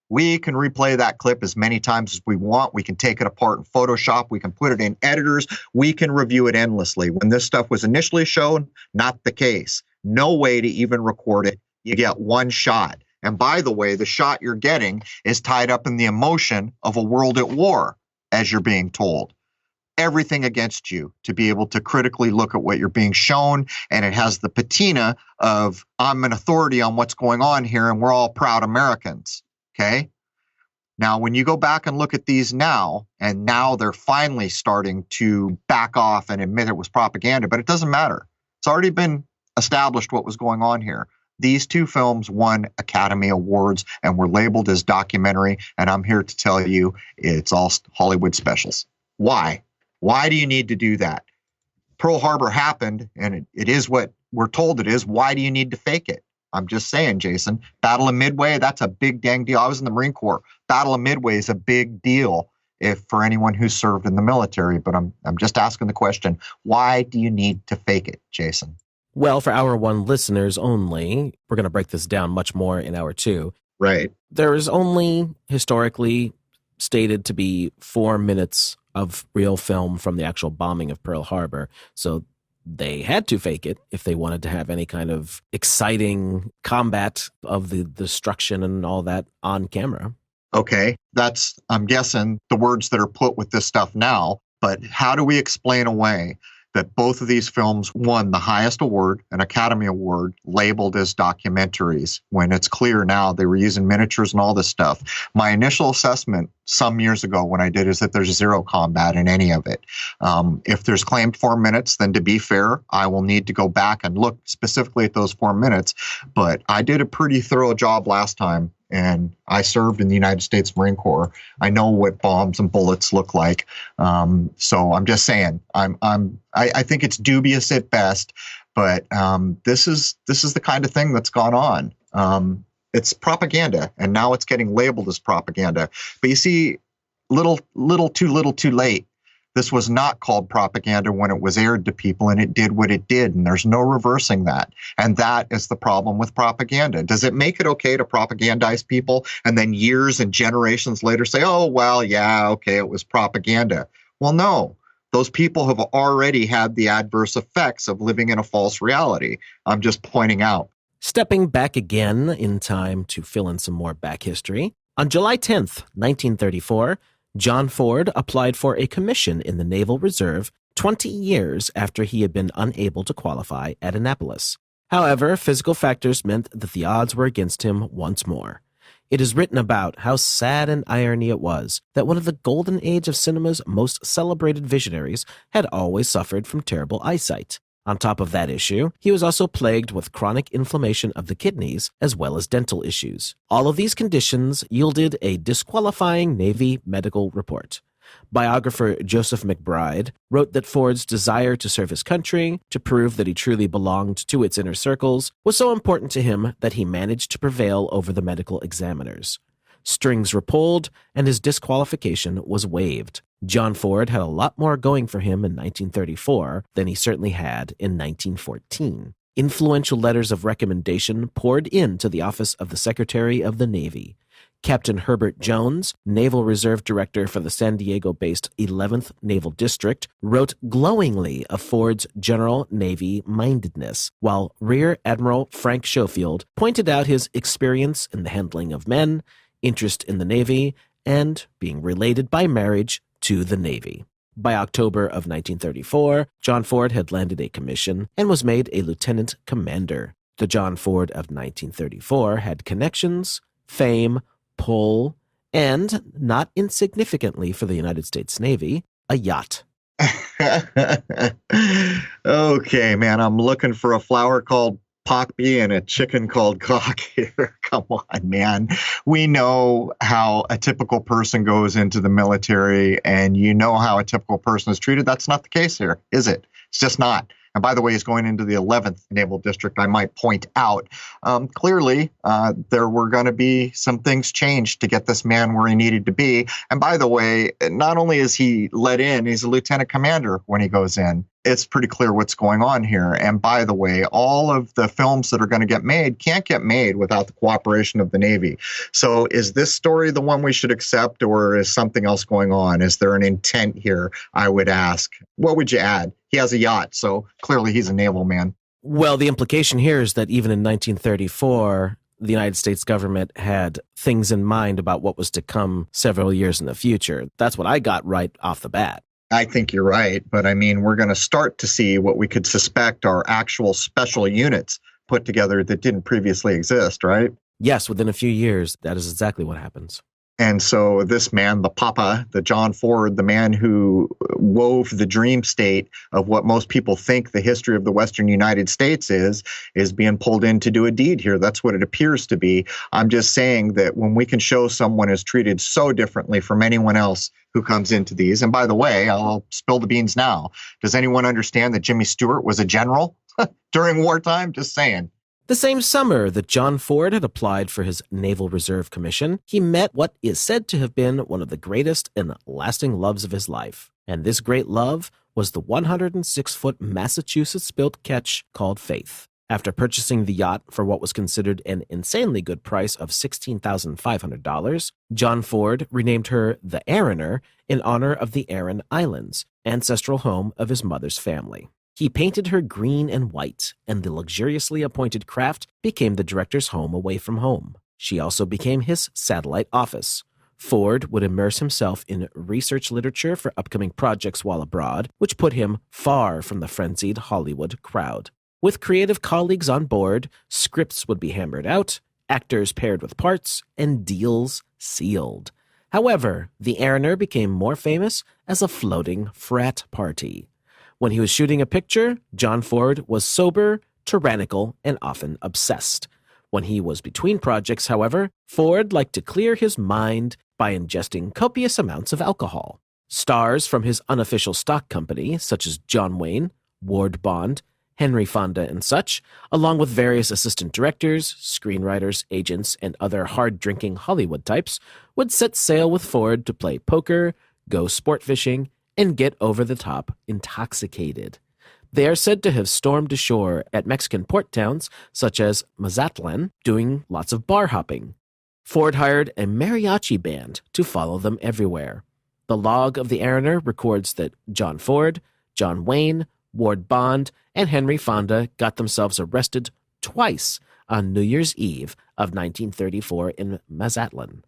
we can replay that clip as many times as we want. We can take it apart in Photoshop. We can put it in editors. We can review it endlessly. When this stuff was initially shown, not the case. No way to even record it. You get one shot. And by the way, the shot you're getting is tied up in the emotion of a world at war, as you're being told. Everything against you to be able to critically look at what you're being shown. And it has the patina of, I'm an authority on what's going on here, and we're all proud Americans. Okay. Now, when you go back and look at these now, and now they're finally starting to back off and admit it was propaganda, but it doesn't matter. It's already been established what was going on here. These two films won Academy Awards and were labeled as documentary. And I'm here to tell you it's all Hollywood specials. Why? Why do you need to do that? Pearl Harbor happened, and it is what we're told it is. Why do you need to fake it? I'm just saying, Jason, Battle of Midway, that's a big dang deal. I was in the Marine Corps. Battle of Midway is a big deal for anyone who's served in the military. But I'm just asking the question, why do you need to fake it, Jason? Well, for Hour 1 listeners only, we're going to break this down much more in Hour 2. Right. There is only historically stated to be 4 minutes of real film from the actual bombing of Pearl Harbor. So they had to fake it if they wanted to have any kind of exciting combat of the destruction and all that on camera. Okay. That's, I'm guessing, the words that are put with this stuff now. But how do we explain away that both of these films won the highest award, an Academy Award, labeled as documentaries, when it's clear now they were using miniatures and all this stuff? My initial assessment some years ago when I did is that there's zero combat in any of it. If there's claimed 4 minutes, then to be fair, I will need to go back and look specifically at those 4 minutes. But I did a pretty thorough job last time, and I served in the United States Marine Corps. I know what bombs and bullets look like. So I'm just saying, I think it's dubious at best, but this is the kind of thing that's gone on. It's propaganda, and now it's getting labeled as propaganda. But you see, little too late. This was not called propaganda when it was aired to people, and it did what it did, and there's no reversing that. And that is the problem with propaganda. Does it make it okay to propagandize people and then years and generations later say, oh, well, yeah, okay, it was propaganda? Well, no. Those people have already had the adverse effects of living in a false reality. I'm just pointing out. Stepping back again in time to fill in some more back history, on July 10th, 1934, John Ford applied for a commission in the Naval Reserve 20 years after he had been unable to qualify at Annapolis. However, physical factors meant that the odds were against him once more. It is written about how sad an irony it was that one of the golden age of cinema's most celebrated visionaries had always suffered from terrible eyesight. On top of that issue, he was also plagued with chronic inflammation of the kidneys as well as dental issues. All of these conditions yielded a disqualifying Navy medical report. Biographer Joseph McBride wrote that Ford's desire to serve his country, to prove that he truly belonged to its inner circles, was so important to him that he managed to prevail over the medical examiners. Strings were pulled, and his disqualification was waived. John Ford had a lot more going for him in 1934 than he certainly had in 1914. Influential letters of recommendation poured into the office of the Secretary of the Navy. Captain Herbert Jones, Naval Reserve Director for the San Diego-based 11th Naval District, wrote glowingly of Ford's general Navy mindedness, while Rear Admiral Frank Schofield pointed out his experience in the handling of men, interest in the Navy, and being related by marriage to the Navy. By October of 1934, John Ford had landed a commission and was made a lieutenant commander. The John Ford of 1934 had connections, fame, pull, and, not insignificantly for the United States Navy, a yacht. Okay, man, I'm looking for a flower called Poppy and a chicken called Cock here. Come on, man. We know how a typical person goes into the military, and you know how a typical person is treated. That's not the case here, is it? It's just not. And by the way, he's going into the 11th Naval District, I might point out. Clearly, there were going to be some things changed to get this man where he needed to be. And by the way, not only is he let in, he's a lieutenant commander when he goes in. It's pretty clear what's going on here. And by the way, all of the films that are going to get made can't get made without the cooperation of the Navy. So is this story the one we should accept, or is something else going on? Is there an intent here, I would ask? What would you add? He has a yacht, so clearly he's a naval man. Well, the implication here is that even in 1934, the United States government had things in mind about what was to come several years in the future. That's what I got right off the bat. I think you're right, but I mean, we're going to start to see what we could suspect are actual special units put together that didn't previously exist, right? Yes, within a few years, that is exactly what happens. And so this man, the Papa, the John Ford, the man who wove the dream state of what most people think the history of the Western United States is being pulled in to do a deed here. That's what it appears to be. I'm just saying that when we can show someone is treated so differently from anyone else who comes into these, and by the way, I'll spill the beans now. Does anyone understand that Jimmy Stewart was a general during wartime? Just saying. The same summer that John Ford had applied for his Naval Reserve Commission, he met what is said to have been one of the greatest and lasting loves of his life. And this great love was the 106-foot Massachusetts-built ketch called Faith. After purchasing the yacht for what was considered an insanely good price of $16,500, John Ford renamed her the Arroner in honor of the Aran Islands, ancestral home of his mother's family. He painted her green and white, and the luxuriously appointed craft became the director's home away from home. She also became his satellite office. Ford would immerse himself in research literature for upcoming projects while abroad, which put him far from the frenzied Hollywood crowd. With creative colleagues on board, scripts would be hammered out, actors paired with parts, and deals sealed. However, the Arroner became more famous as a floating frat party. When he was shooting a picture, John Ford was sober, tyrannical, and often obsessed. When he was between projects, however, Ford liked to clear his mind by ingesting copious amounts of alcohol. Stars from his unofficial stock company, such as John Wayne, Ward Bond, Henry Fonda, and such, along with various assistant directors, screenwriters, agents, and other hard-drinking Hollywood types, would set sail with Ford to play poker, go sport fishing, and get over-the-top intoxicated. They are said to have stormed ashore at Mexican port towns such as Mazatlan, doing lots of bar hopping. Ford hired a mariachi band to follow them everywhere. The log of the Arroner records that John Ford, John Wayne, Ward Bond, and Henry Fonda got themselves arrested twice on New Year's Eve of 1934 in Mazatlan.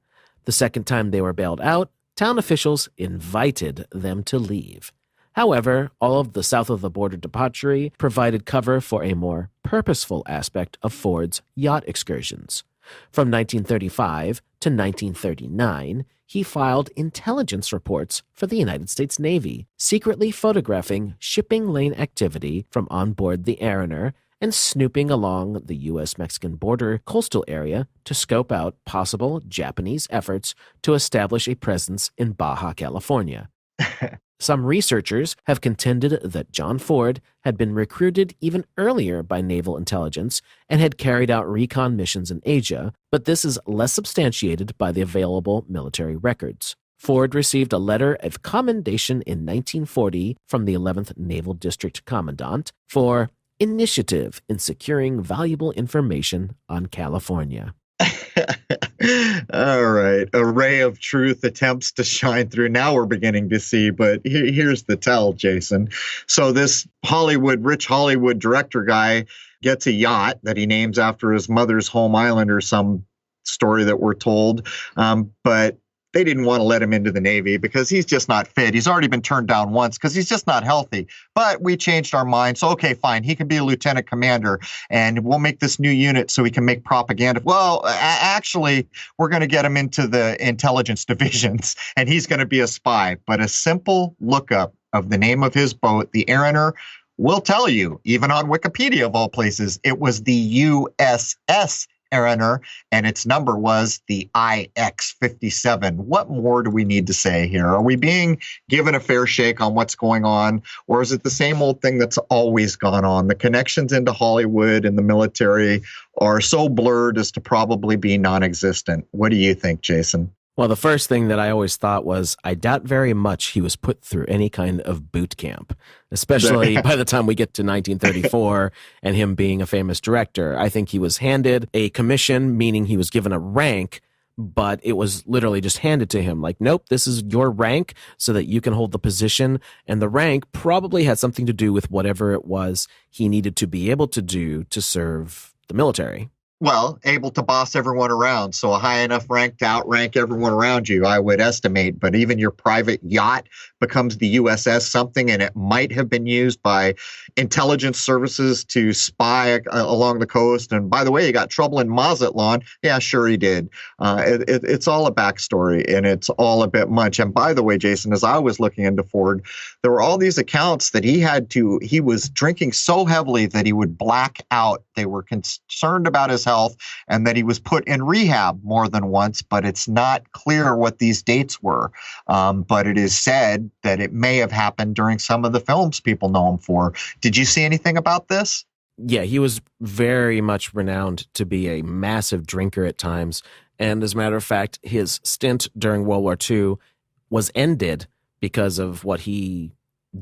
The second time they were bailed out, town officials invited them to leave. However, all of the south-of-the-border debauchery provided cover for a more purposeful aspect of Ford's yacht excursions. From 1935 to 1939, he filed intelligence reports for the United States Navy, secretly photographing shipping lane activity from on board the Arroner and snooping along the U.S.-Mexican border coastal area to scope out possible Japanese efforts to establish a presence in Baja California. Some researchers have contended that John Ford had been recruited even earlier by naval intelligence and had carried out recon missions in Asia, but this is less substantiated by the available military records. Ford received a letter of commendation in 1940 from the 11th Naval District Commandant for initiative in securing valuable information on California. All right. A ray of truth attempts to shine through. Now we're beginning to see, but here's the tell, Jason. So this rich Hollywood director guy gets a yacht that he names after his mother's home island or some story that we're told. But they didn't want to let him into the Navy because he's just not fit. He's already been turned down once because he's just not healthy. But we changed our mind. So, okay, fine. He can be a lieutenant commander and we'll make this new unit so he can make propaganda. Well, actually, we're going to get him into the intelligence divisions and he's going to be a spy. But a simple lookup of the name of his boat, the Mariner, will tell you, even on Wikipedia of all places, it was the USS Mariner, and its number was the IX-57. What more do we need to say here? Are we being given a fair shake on what's going on, or is it the same old thing that's always gone on? The connections into Hollywood and the military are so blurred as to probably be non-existent. What do you think, Jason? Well, the first thing that I always thought was, I doubt very much he was put through any kind of boot camp, especially by the time we get to 1934 and him being a famous director. I think he was handed a commission, meaning he was given a rank, but it was literally just handed to him. Like, nope, this is your rank so that you can hold the position. And the rank probably had something to do with whatever it was he needed to be able to do to serve the military. Well, able to boss everyone around. So a high enough rank to outrank everyone around you, I would estimate. But even your private yacht becomes the USS something, and it might have been used by intelligence services to spy along the coast. And by the way, you got trouble in Mazatlan. Yeah, sure he did. It's all a backstory, and it's all a bit much. And by the way, Jason, as I was looking into Ford, there were all these accounts that he was drinking so heavily that he would black out. They were concerned about his health and that he was put in rehab more than once, but it's not clear what these dates were. But it is said that it may have happened during some of the films people know him for. Did you see anything about this? Yeah, he was very much renowned to be a massive drinker at times. And as a matter of fact, his stint during World War II was ended because of what he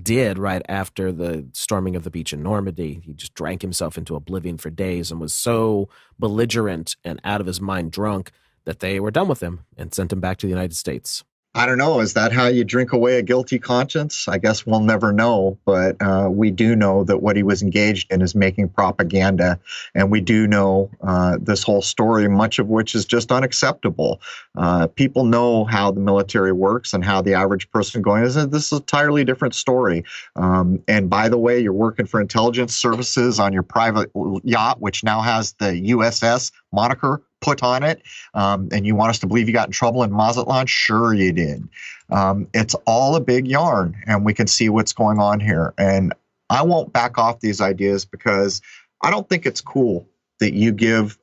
did right after the storming of the beach in Normandy. He just drank himself into oblivion for days and was so belligerent and out of his mind drunk that they were done with him and sent him back to the United States. I don't know. Is that how you drink away a guilty conscience? I guess we'll never know. But we do know that what he was engaged in is making propaganda. And we do know this whole story, much of which is just unacceptable. People know how the military works and how the average person going is. This is an entirely different story. And by the way, you're working for intelligence services on your private yacht, which now has the USS moniker put on it, and you want us to believe you got in trouble in Mazatlan? Sure you did. It's all a big yarn, and we can see what's going on here. And I won't back off these ideas because I don't think it's cool that you give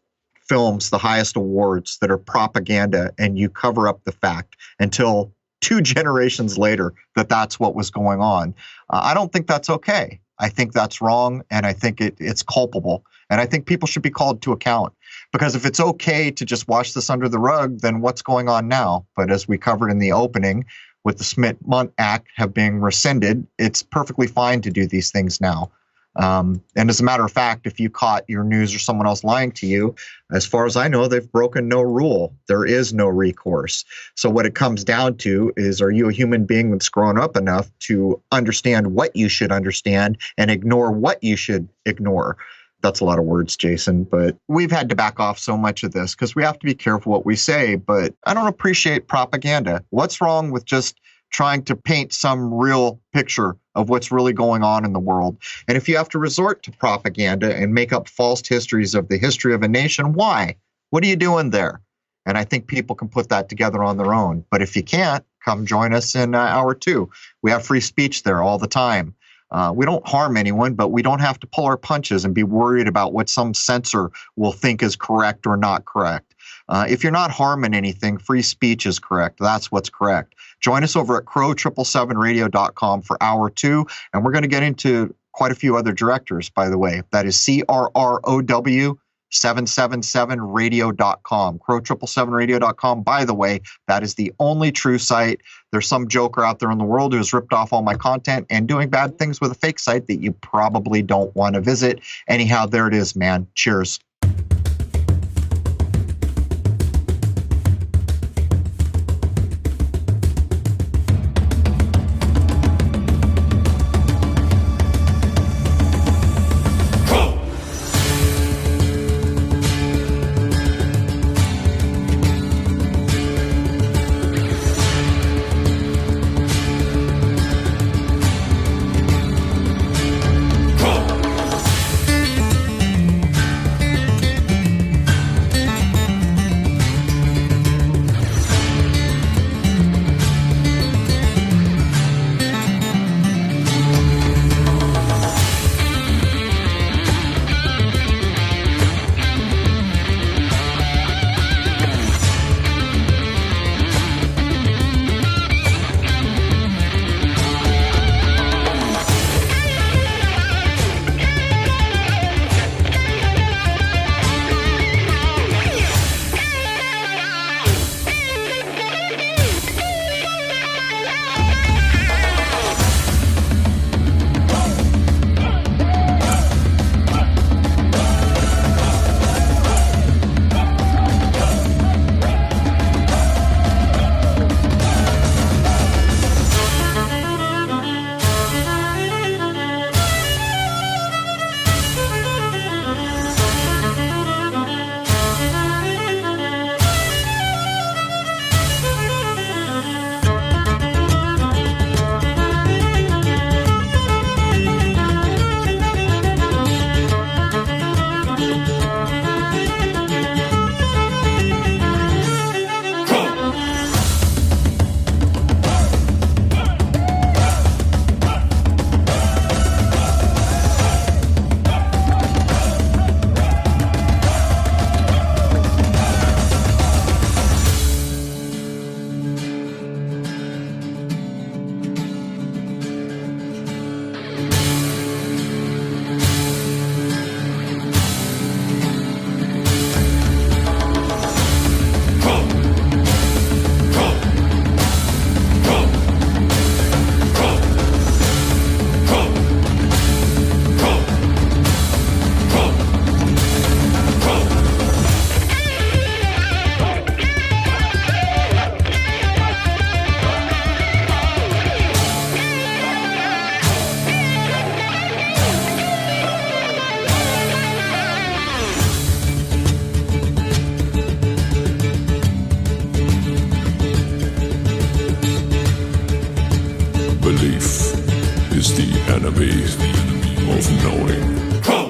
films the highest awards that are propaganda and you cover up the fact until 2 generations later that that's what was going on. I don't think that's okay. I think that's wrong, and I think it's culpable. And I think people should be called to account. Because if it's okay to just wash this under the rug, then what's going on now? But as we covered in the opening, with the Smith-Mundt Act have been rescinded, it's perfectly fine to do these things now. And as a matter of fact, if you caught your news or someone else lying to you, as far as I know, they've broken no rule. There is no recourse. So what it comes down to is, are you a human being that's grown up enough to understand what you should understand and ignore what you should ignore? That's a lot of words, Jason, but we've had to back off so much of this because we have to be careful what we say. But I don't appreciate propaganda. What's wrong with just trying to paint some real picture of what's really going on in the world? And if you have to resort to propaganda and make up false histories of the history of a nation, why? What are you doing there? And I think people can put that together on their own. But if you can't, come join us in hour 2. We have free speech there all the time. We don't harm anyone, but we don't have to pull our punches and be worried about what some censor will think is correct or not correct. If you're not harming anything, free speech is correct. That's what's correct. Join us over at crow777radio.com for hour 2, and we're going to get into quite a few other directors, by the way. That is CRROW 777radio.com, crow777radio.com. By the way, that is the only true site. There's some joker out there in the world who has ripped off all my content and doing bad things with a fake site that you probably don't want to visit. Anyhow, there it is, man. Cheers. enemy of knowing.